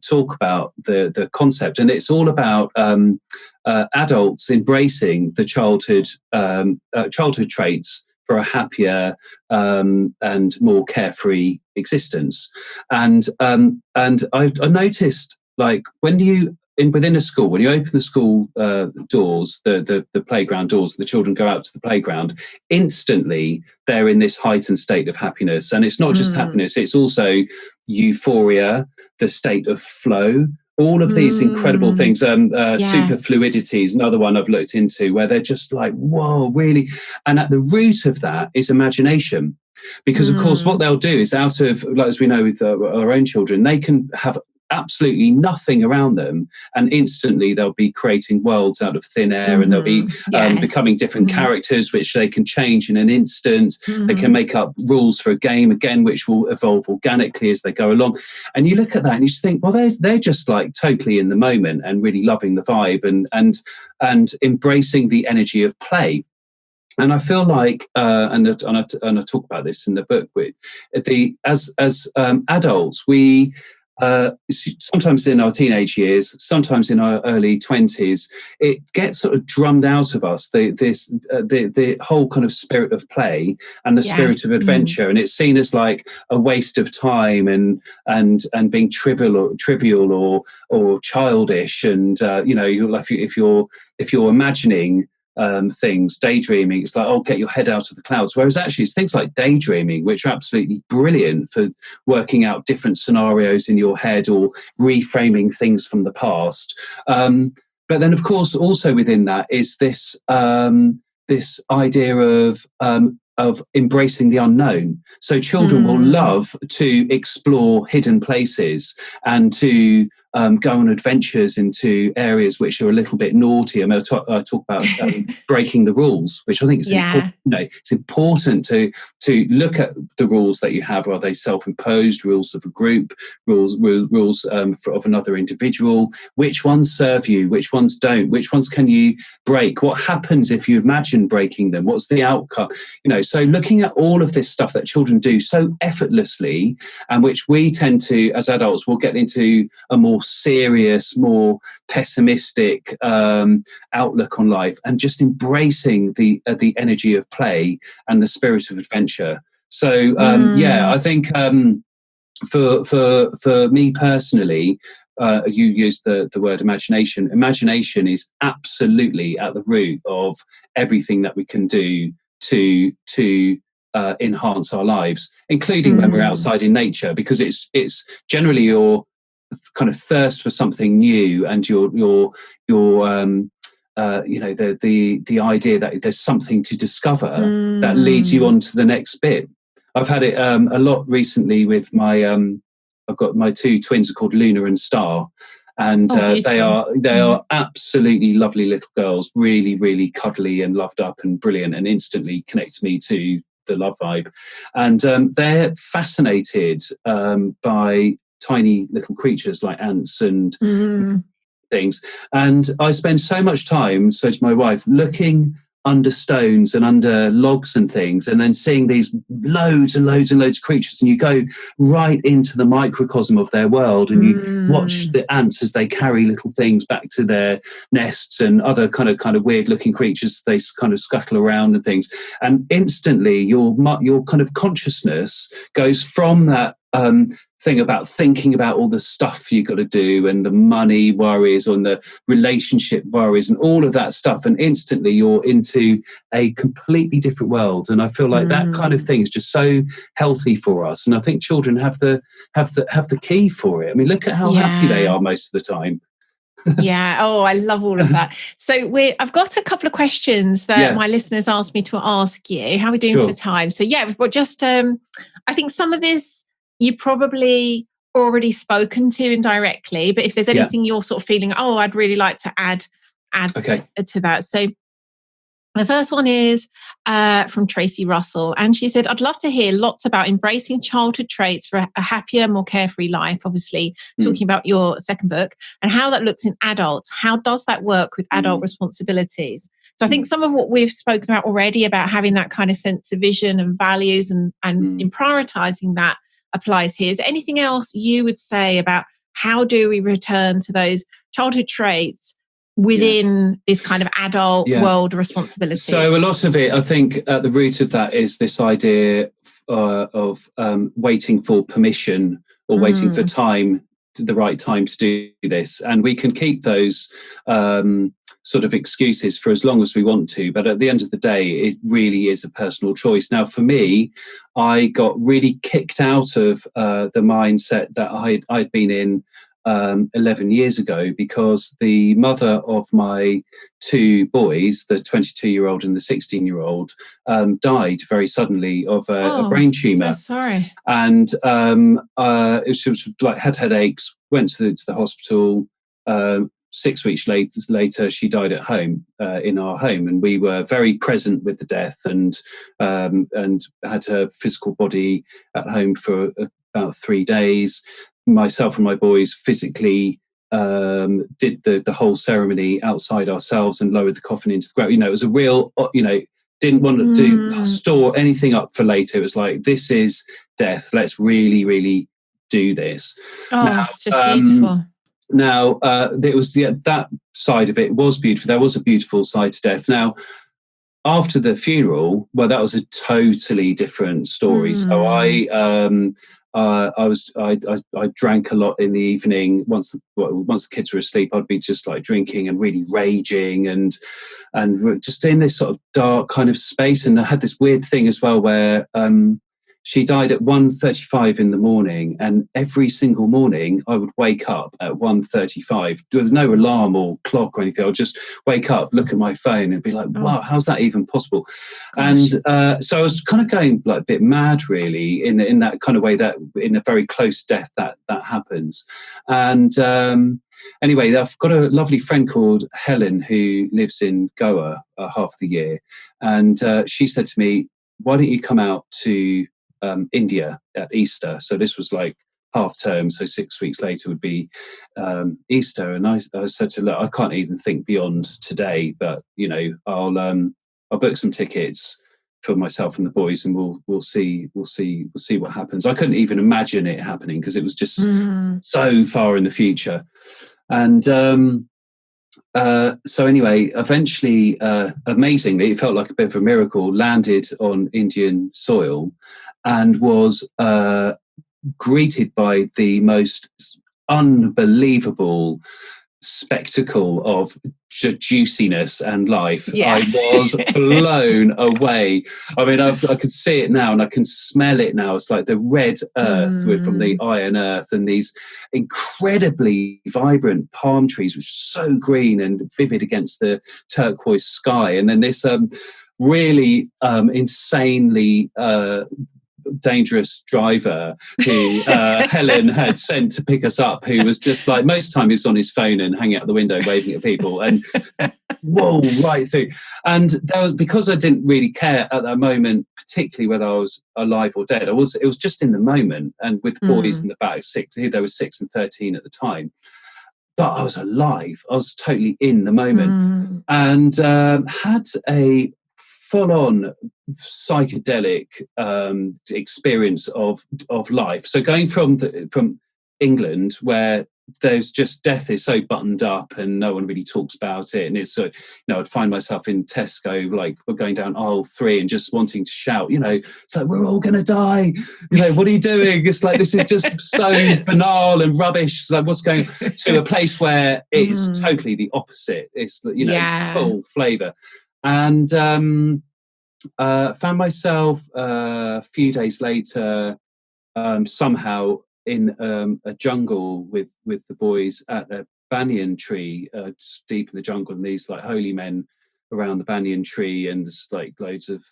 talk about the concept, and it's all about adults embracing the childhood traits for a happier and more carefree existence. And I noticed, like, when you within a school, when you open the school doors, the playground doors, the children go out to the playground, instantly they're in this heightened state of happiness. And it's not just happiness, it's also euphoria, the state of flow, all of these incredible things. Super fluidity is another one I've looked into, where they're just like, whoa, really? And at the root of that is imagination. Because, of course, what they'll do is, out of, like, as we know with our own children, they can have absolutely nothing around them, and instantly they'll be creating worlds out of thin air, and they'll be becoming different characters, which they can change in an instant. They can make up rules for a game again, which will evolve organically as they go along. And you look at that and you just think, well, they're just like totally in the moment and really loving the vibe and embracing the energy of play. And I feel like, and I talk about this in the book, as adults, we sometimes in our teenage years, sometimes in our early 20s, it gets sort of drummed out of us, the whole kind of spirit of play and the spirit of adventure, and it's seen as like a waste of time and being trivial or childish, and if you're imagining things, daydreaming, it's like, oh, get your head out of the clouds. Whereas actually it's things like daydreaming, which are absolutely brilliant for working out different scenarios in your head or reframing things from the past. But then, of course, also within that is this idea of embracing the unknown. So children will love to explore hidden places and to go on adventures into areas which are a little bit naughty. I mean, I talk about breaking the rules, which I think is important. It's important to look at the rules that you have. Are they self-imposed rules of a group, rules of another individual? Which ones serve you? Which ones don't? Which ones can you break? What happens if you imagine breaking them? What's the outcome? So looking at all of this stuff that children do so effortlessly, and which we tend to, as adults, will get into a more serious, more pessimistic outlook on life, and just embracing the energy of play and the spirit of adventure. So I think for me personally, you used the word imagination. Imagination is absolutely at the root of everything that we can do to enhance our lives, including when we're outside in nature, because it's generally your kind of thirst for something new and your the idea that there's something to discover that leads you on to the next bit. I've had it a lot recently with my I've got my two twins are called Luna and Star, and they are absolutely lovely little girls, really, really cuddly and loved up and brilliant, and instantly connect me to the love vibe. And they're fascinated by tiny little creatures like ants and things. And I spend so much time, so to my wife, looking under stones and under logs and things, and then seeing these loads and loads and loads of creatures, and you go right into the microcosm of their world, and you watch the ants as they carry little things back to their nests, and other kind of weird looking creatures, they kind of scuttle around and things, and instantly your kind of consciousness goes from that thing about thinking about all the stuff you got to do and the money worries and the relationship worries and all of that stuff, and instantly you're into a completely different world. And I feel like that kind of thing is just so healthy for us, and I think children have the key for it. I mean, look at how happy they are most of the time. Yeah. Oh, I love all of that. So I've got a couple of questions that my listeners asked me to ask you. How are we doing for time? So we've got just I think some of this you probably already spoken to indirectly, but if there's anything you're sort of feeling, I'd really like to add to that. So the first one is from Tracy Russell, and she said, I'd love to hear lots about embracing childhood traits for a happier, more carefree life, obviously talking about your second book, and how that looks in adults. How does that work with adult responsibilities? So I think some of what we've spoken about already, about having that kind of sense of vision and values and in prioritizing that, applies here. Is there anything else you would say about how do we return to those childhood traits within this kind of adult world responsibility? So a lot of it, I think at the root of that is this idea of waiting for permission or waiting for time, the right time to do this. And we can keep those sort of excuses for as long as we want to, but at the end of the day, it really is a personal choice. Now, for me, I got really kicked out of the mindset that I'd been in 11 years ago, because the mother of my two boys, the 22-year-old and the 16-year-old, died very suddenly of a brain tumour. So sorry. And she was like, had headaches, went to the hospital. 6 weeks later, she died at home, in our home, and we were very present with the death, and had her physical body at home for about 3 days. Myself and my boys physically did the whole ceremony outside ourselves and lowered the coffin into the ground. It was a real, didn't want to store anything up for later. It was like, this is death. Let's really, really do this. Now, it's just beautiful. Now, it was that side of it was beautiful. There was a beautiful side to death. Now, after the funeral, well, that was a totally different story. So I drank a lot in the evening. Once the kids were asleep, I'd be just like drinking and really raging and just in this sort of dark kind of space. And I had this weird thing as well where she died at 1:35 in the morning, and every single morning I would wake up at 1:35 with no alarm or clock or anything. I would just wake up, look at my phone and be like, wow, how's that even possible? Gosh. And so I was kind of going like a bit mad really in that kind of way, that in a very close death that happens. And anyway, I've got a lovely friend called Helen who lives in Goa half the year. And she said to me, why don't you come out to India at Easter? So this was like half term, so 6 weeks later would be Easter. And I said to her, look, I can't even think beyond today, but I'll book some tickets for myself and the boys, and we'll see what happens. I couldn't even imagine it happening because it was just so far in the future. And so anyway, eventually, amazingly, it felt like a bit of a miracle, landed on Indian soil and was greeted by the most unbelievable spectacle of juiciness and life. Yeah. I was blown away. I mean, I could see it now and I can smell it now. It's like the red earth from the iron earth, and these incredibly vibrant palm trees, which are so green and vivid against the turquoise sky. And then this really insanely dangerous driver who Helen had sent to pick us up, who was just like, most of the time he was on his phone and hanging out the window waving at people, and whoa, right through. And that was because I didn't really care at that moment particularly whether I was alive or dead. It was just in the moment, and with boys in the back, they were 6 and 13 at the time, but I was alive. I was totally in the moment, and had a full-on psychedelic experience of life. So going from England, where there's just death is so buttoned up and no one really talks about it, and it's so, I'd find myself in Tesco, like we're going down aisle 3 and just wanting to shout, it's like, we're all gonna die, what are you doing? It's like, this is just so banal and rubbish. It's like, what's going to a place where it's totally the opposite. It's full flavour. And found myself a few days later somehow in a jungle with the boys at a banyan tree, just deep in the jungle, and these like holy men around the banyan tree, and just like loads of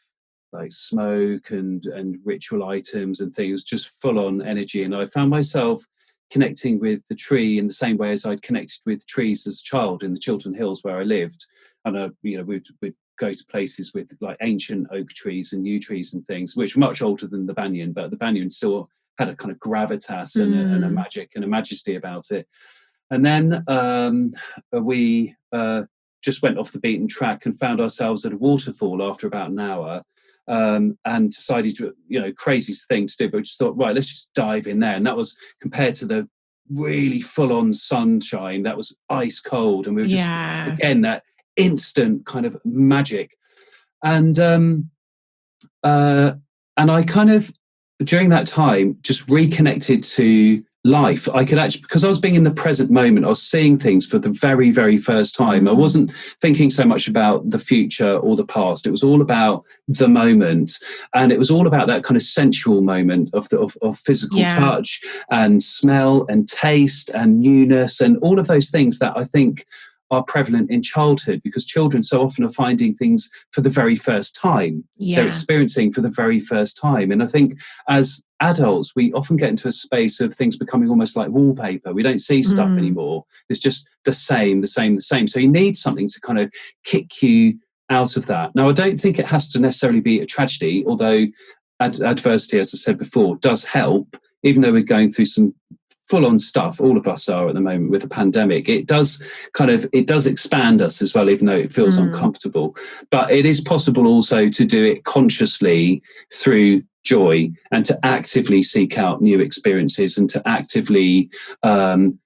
like smoke and ritual items and things, just full on energy. And I found myself connecting with the tree in the same way as I'd connected with trees as a child in the Chiltern Hills where I lived. And we'd go to places with like ancient oak trees and yew trees and things, which were much older than the banyan, but the banyan still had a kind of gravitas and a magic and a majesty about it. And then we just went off the beaten track and found ourselves at a waterfall after about an hour, and decided to, crazy thing to do, but we just thought, right, let's just dive in there. And that was, compared to the really full-on sunshine, that was ice cold, and we were just again that instant kind of magic. And I kind of during that time just reconnected to life. I could actually, because I was being in the present moment, I was seeing things for the very, very first time. I wasn't thinking so much about the future or the past. It was all about the moment, and it was all about that kind of sensual moment of physical touch and smell and taste and newness and all of those things that I think are prevalent in childhood, because children so often are finding things for the very first time. They're experiencing for the very first time. And I think as adults, we often get into a space of things becoming almost like wallpaper. We don't see stuff anymore. It's just the same. So you need something to kind of kick you out of that. Now, I don't think it has to necessarily be a tragedy, although adversity, as I said before, does help, even though we're going through some full-on stuff, all of us are at the moment with the pandemic. It does expand us as well, even though it feels uncomfortable. But it is possible also to do it consciously through joy, and to actively seek out new experiences, and to actively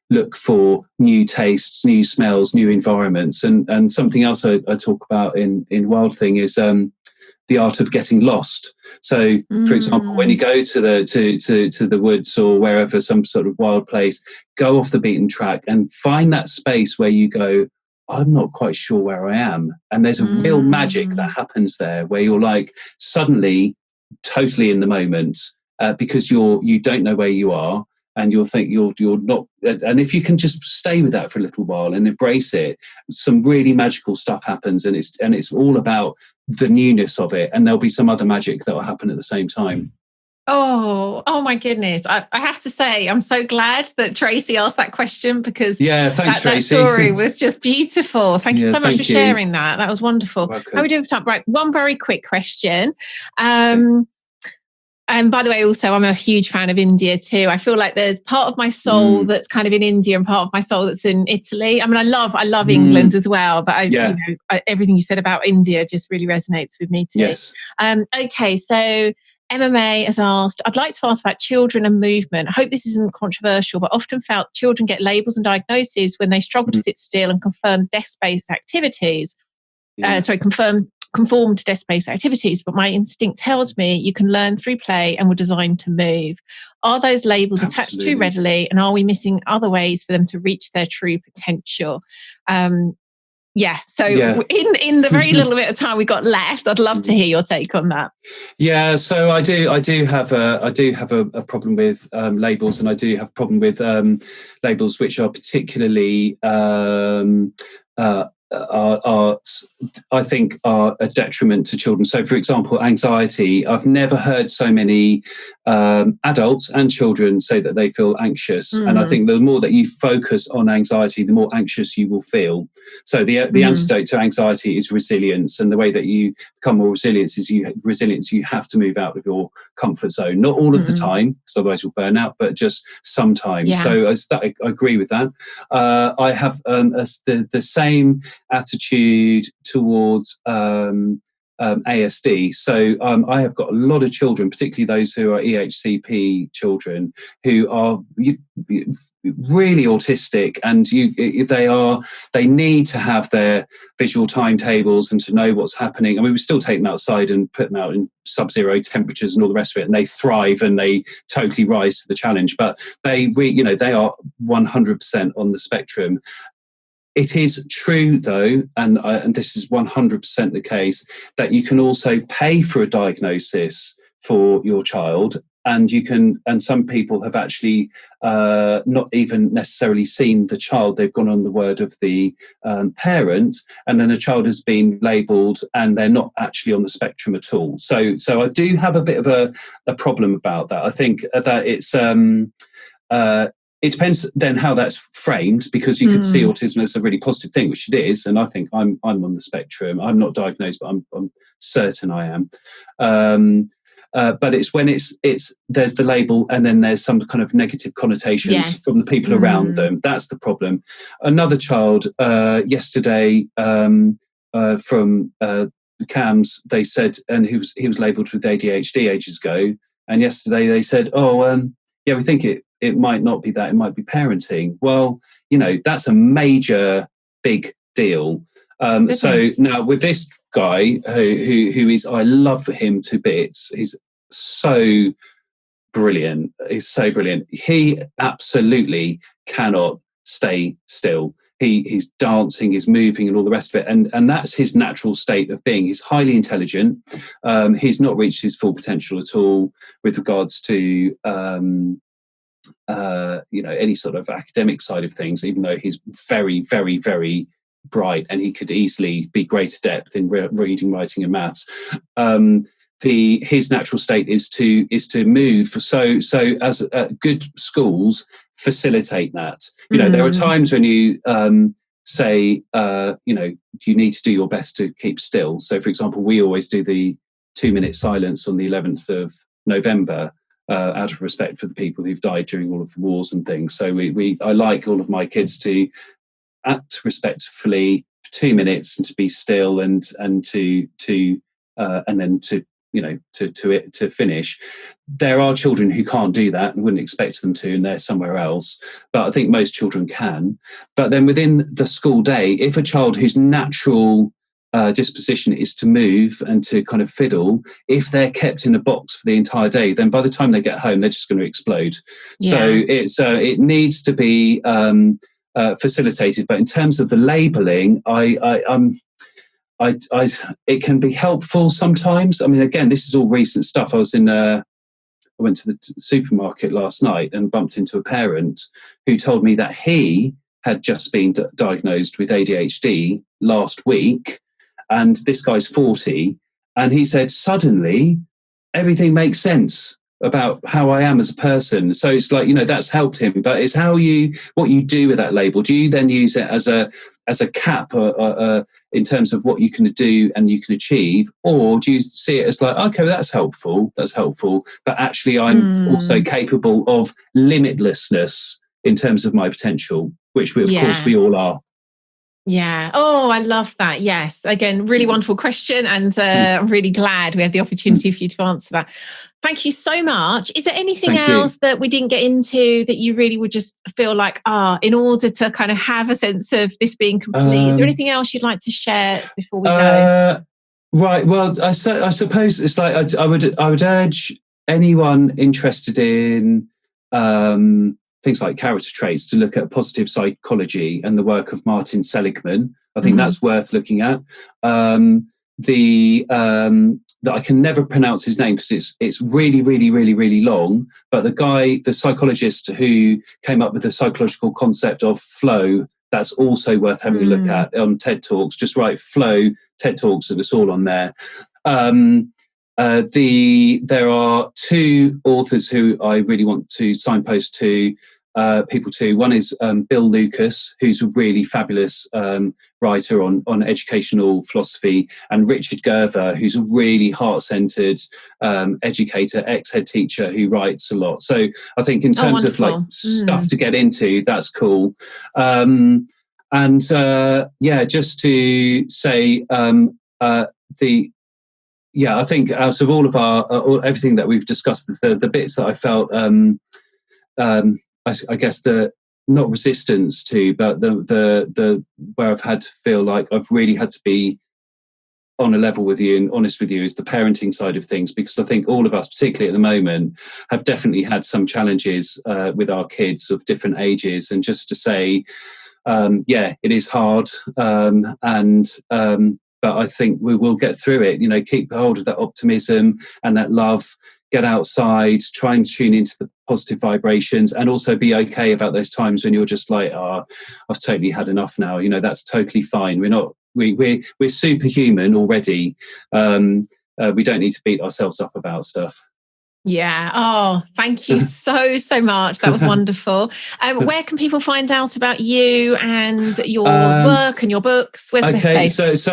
look for new tastes, new smells, new environments. And something else I talk about in Wild Thing is the art of getting lost. So, for example, when you go to the woods or wherever, some sort of wild place, go off the beaten track and find that space where you go, I'm not quite sure where I am. And there's a real magic that happens there, where you're like suddenly totally in the moment, because you don't know where you are, and you'll think you're not. And if you can just stay with that for a little while and embrace it, some really magical stuff happens, and it's all about the newness of it. And there'll be some other magic that will happen at the same time. Oh my goodness. I have to say, I'm so glad that Tracy asked that question, because thanks, Tracy. That story was just beautiful. Thank you so much for sharing that. That was wonderful. How are we doing for time? Right, one very quick question. And by the way, also, I'm a huge fan of India too. I feel like there's part of my soul that's kind of in India and part of my soul that's in Italy. I mean, I love England as well, but everything you said about India just really resonates with me too. Yes. Okay, so MMA has asked, I'd like to ask about children and movement. I hope this isn't controversial, but often felt children get labels and diagnoses when they struggle to sit still and confirm desk-based activities. Confirm conform to desk-based activities, but my instinct tells me you can learn through play and were designed to move. Are those labels attached too readily, and are we missing other ways for them to reach their true potential? In the very little bit of time we got left, I'd love to hear your take on that. Yeah, so I do have a problem with labels, and I do have a problem with labels which are particularly I think are a detriment to children. So, for example, anxiety. I've never heard so many adults and children say that they feel anxious. And I think the more that you focus on anxiety, the more anxious you will feel. So the antidote to anxiety is resilience. And the way that you become more resilient is you have to move out of your comfort zone. Not all of the time, because otherwise you'll burn out, but just sometimes. Yeah. So I agree with that. I have the same attitude towards ASD. So I have got a lot of children, particularly those who are EHCP children, who are really autistic, and they need to have their visual timetables and to know what's happening. I mean, we still take them outside and put them out in sub-zero temperatures and all the rest of it, and they thrive and they totally rise to the challenge. But they are 100% on the spectrum. It is true, though, and this is 100% the case, that you can also pay for a diagnosis for your child, and some people have actually not even necessarily seen the child. They've gone on the word of the parent, and then a child has been labelled, and they're not actually on the spectrum at all. So I do have a bit of a problem about that. I think that it's. It depends then how that's framed, because you could see autism as a really positive thing, which it is, and I think I'm on the spectrum. I'm not diagnosed, but I'm certain I am. But it's when there's the label, and then there's some kind of negative connotations from the people around them. That's the problem. Another child yesterday from CAMS, they said, and he was labelled with ADHD ages ago, and yesterday they said, we think it might not be that, it might be parenting. Well, that's a major, big deal. So now with this guy who is, I love him to bits. He's so brilliant. He's so brilliant. He absolutely cannot stay still. He's dancing, he's moving, and all the rest of it. And that's his natural state of being. He's highly intelligent. He's not reached his full potential at all with regards to any sort of academic side of things, even though he's very, very, very bright, and he could easily be great depth in reading, writing, and maths. His natural state is to move. So as good schools facilitate that. There are times when you say, you need to do your best to keep still. So, for example, we always do the 2-minute silence on the 11th of November. Out of respect for the people who've died during all of the wars and things. So I like all of my kids to act respectfully for 2 minutes and to be still and to finish. There are children who can't do that and wouldn't expect them to, and they're somewhere else. But I think most children can. But then within the school day, if a child whose natural disposition is to move and to kind of fiddle, if they're kept in a box for the entire day, then by the time they get home, they're just going to explode. So it needs to be facilitated. But in terms of the labelling, it can be helpful sometimes. I mean, again, this is all recent stuff. I went to the supermarket last night and bumped into a parent who told me that he had just been diagnosed with ADHD last week. And this guy's 40, and he said, suddenly everything makes sense about how I am as a person. So it's like, that's helped him. But it's what you do with that label. Do you then use it as a cap in terms of what you can do and you can achieve? Or do you see it as like, okay, that's helpful, but actually I'm also capable of limitlessness in terms of my potential, which of course we all are. Yeah. Oh, I love that. Yes. Again, really wonderful question. And I'm really glad we had the opportunity for you to answer that. Thank you so much. Is there anything else that we didn't get into that you really would just feel like, in order to kind of have a sense of this being complete, is there anything else you'd like to share before we go? Right. Well, I suppose it's like I would urge anyone interested in things like character traits to look at positive psychology and the work of Martin Seligman. I think that's worth looking at. That I can never pronounce his name because it's really, really, really, really long. But the psychologist who came up with the psychological concept of flow, that's also worth having a look at on TED Talks. Just write flow TED Talks, and it's all on there. There are two authors who I really want to signpost to people to. One is Bill Lucas, who's a really fabulous writer on educational philosophy, and Richard Gerver, who's a really heart-centered educator, ex-Headteacher, who writes a lot. So I think in terms of like stuff to get into, that's cool. Just to say I think out of all of everything that we've discussed, the bits that I felt, I guess the not resistance to, but the where I've had to feel like I've really had to be on a level with you and honest with you is the parenting side of things, because I think all of us, particularly at the moment, have definitely had some challenges with our kids of different ages, and just to say, it is hard, but I think we will get through it. You know, keep hold of that optimism and that love, get outside, try and tune into the positive vibrations, and also be okay about those times when you're just like, I've totally had enough now. You know, that's totally fine. We're superhuman already. We don't need to beat ourselves up about stuff. Yeah. Oh, thank you so much. That was wonderful. Where can people find out about you and your work and your books? Where's the best place?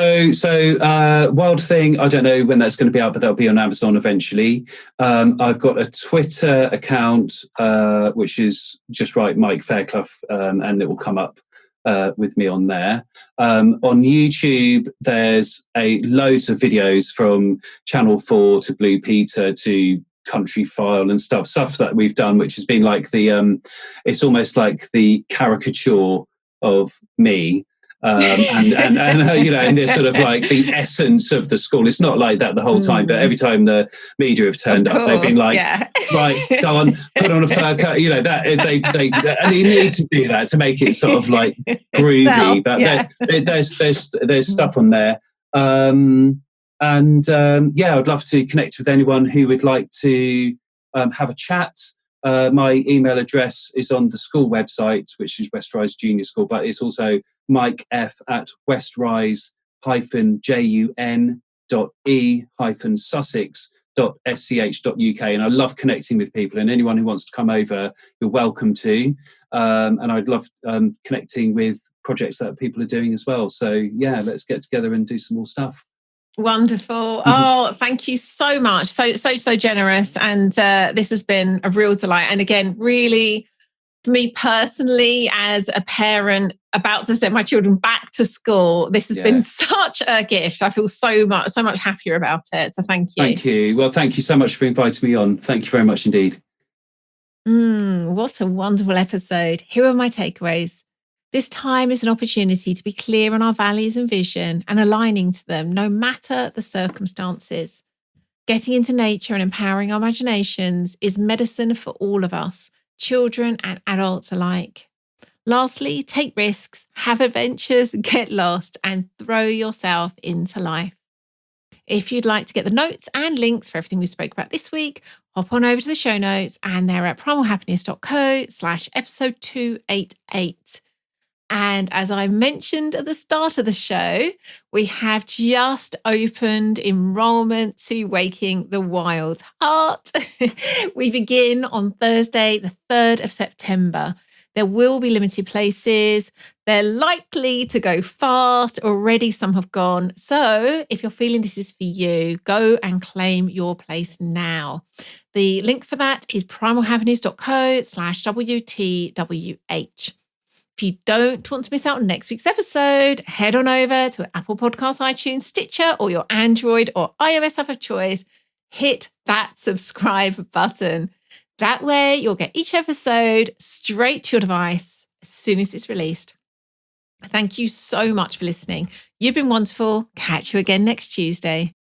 So Wild Thing, I don't know when that's going to be out, but that'll be on Amazon eventually. I've got a Twitter account, which is just write Mike Fairclough, and it will come up with me on there. On YouTube, there's loads of videos from Channel 4 to Blue Peter to Country File and stuff that we've done, which has been like it's almost like the caricature of me, and you know, and there's sort of like the essence of the school. It's not like that the whole time, but every time the media have turned up, they've been like, right, go on, put on a fur coat, you know, that they and you need to do that to make it sort of like groovy. There's stuff on there. I'd love to connect with anyone who would like to have a chat. My email address is on the school website, which is West Rise Junior School, but it's also mikeF@westrise-jun.e-sussex.sch.uk. And I love connecting with people, and anyone who wants to come over, you're welcome to. And I'd love connecting with projects that people are doing as well. So yeah, let's get together and do some more stuff. Wonderful. Oh, thank you so much. So generous. And this has been a real delight. And again, really, for me personally, as a parent about to send my children back to school, this has been such a gift. I feel so much happier about it. So thank you. Thank you. Well, thank you so much for inviting me on. Thank you very much indeed. What a wonderful episode. Here are my takeaways. This time is an opportunity to be clear on our values and vision and aligning to them, no matter the circumstances. Getting into nature and empowering our imaginations is medicine for all of us, children and adults alike. Lastly, take risks, have adventures, get lost, and throw yourself into life. If you'd like to get the notes and links for everything we spoke about this week, hop on over to the show notes, and they're at primalhappiness.co/episode 288. And as I mentioned at the start of the show, we have just opened enrollment to Waking the Wild Heart. We begin on Thursday, the 3rd of September. There will be limited places. They're likely to go fast. Already some have gone. So if you're feeling this is for you, go and claim your place now. The link for that is primalhappiness.co/WTWH. If you don't want to miss out on next week's episode, head on over to Apple Podcasts, iTunes, Stitcher, or your Android or iOS app of choice. Hit that subscribe button. That way you'll get each episode straight to your device as soon as it's released. Thank you so much for listening. You've been wonderful. Catch you again next Tuesday.